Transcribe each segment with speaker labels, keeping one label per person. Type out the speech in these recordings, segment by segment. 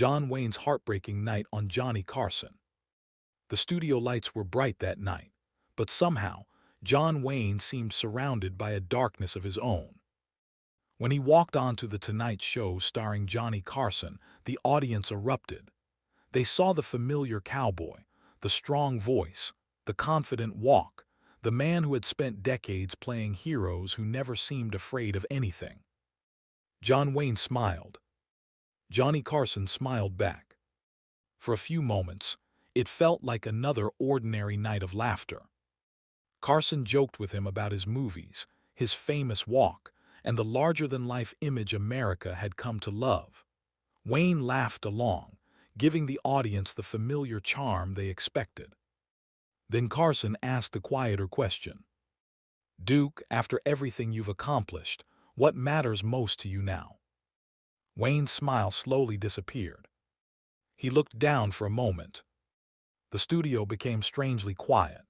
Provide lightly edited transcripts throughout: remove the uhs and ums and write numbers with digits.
Speaker 1: John Wayne's heartbreaking night on Johnny Carson. The studio lights were bright that night, but somehow, John Wayne seemed surrounded by a darkness of his own. When he walked onto the Tonight Show starring Johnny Carson, the audience erupted. They saw the familiar cowboy, the strong voice, the confident walk, the man who had spent decades playing heroes who never seemed afraid of anything. John Wayne smiled. Johnny Carson smiled back. For a few moments, it felt like another ordinary night of laughter. Carson joked with him about his movies, his famous walk, and the larger-than-life image America had come to love. Wayne laughed along, giving the audience the familiar charm they expected. Then Carson asked a quieter question. "Duke, after everything you've accomplished, what matters most to you now?" Wayne's smile slowly disappeared. He looked down for a moment. The studio became strangely quiet.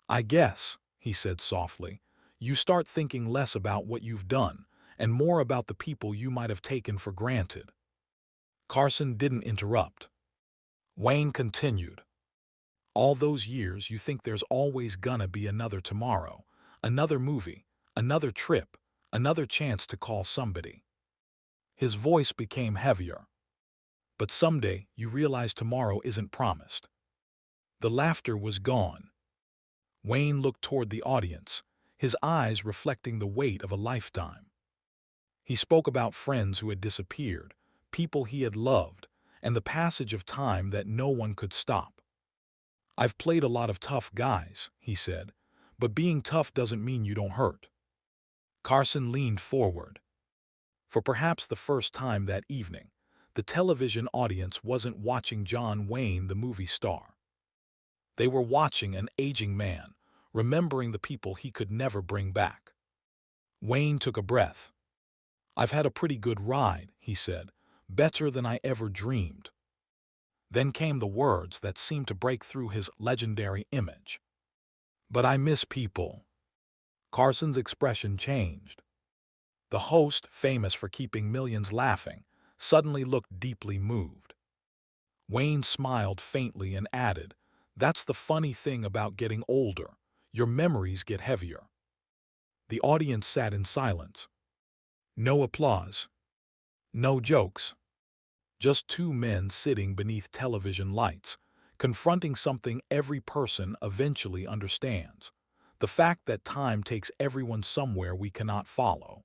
Speaker 1: "I guess," he said softly, "you start thinking less about what you've done and more about the people you might have taken for granted." Carson didn't interrupt. Wayne continued. "All those years you think there's always gonna be another tomorrow, another movie, another trip, another chance to call somebody." His voice became heavier. "But someday you realize tomorrow isn't promised." The laughter was gone. Wayne looked toward the audience, his eyes reflecting the weight of a lifetime. He spoke about friends who had disappeared, people he had loved, and the passage of time that no one could stop. "I've played a lot of tough guys," he said, "but being tough doesn't mean you don't hurt." Carson leaned forward. For perhaps the first time that evening, the television audience wasn't watching John Wayne, the movie star. They were watching an aging man, remembering the people he could never bring back. Wayne took a breath. "I've had a pretty good ride," he said, "better than I ever dreamed." Then came the words that seemed to break through his legendary image. "But I miss people." Carson's expression changed. The host, famous for keeping millions laughing, suddenly looked deeply moved. Wayne smiled faintly and added, "That's the funny thing about getting older. Your memories get heavier." The audience sat in silence. No applause. No jokes. Just two men sitting beneath television lights, confronting something every person eventually understands: the fact that time takes everyone somewhere we cannot follow.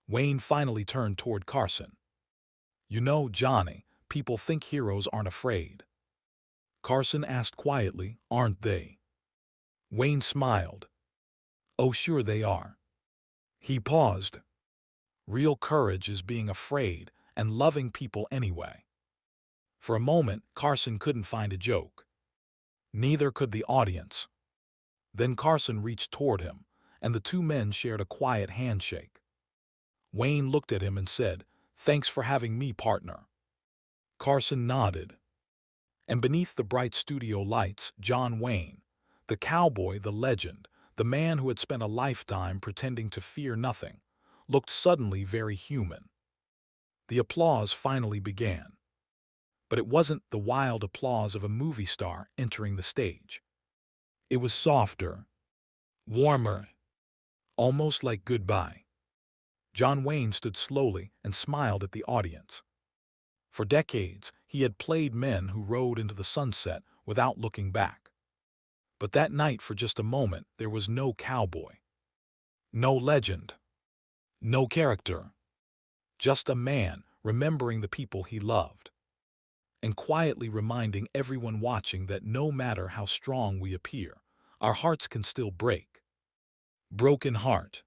Speaker 1: Wayne finally turned toward Carson. "You know, Johnny, people think heroes aren't afraid." Carson asked quietly, "Aren't they?" Wayne smiled. "Oh, sure they are." He paused. "Real courage is being afraid and loving people anyway." For a moment, Carson couldn't find a joke. Neither could the audience. Then Carson reached toward him, and the two men shared a quiet handshake. Wayne looked at him and said, "Thanks for having me, partner." Carson nodded. And beneath the bright studio lights, John Wayne, the cowboy, the legend, the man who had spent a lifetime pretending to fear nothing, looked suddenly very human. The applause finally began. But it wasn't the wild applause of a movie star entering the stage. It was softer, warmer, almost like goodbye. John Wayne stood slowly and smiled at the audience. For decades, he had played men who rode into the sunset without looking back. But that night, for just a moment, there was no cowboy. No legend. No character. Just a man remembering the people he loved. And quietly reminding everyone watching that no matter how strong we appear, our hearts can still break. Broken heart.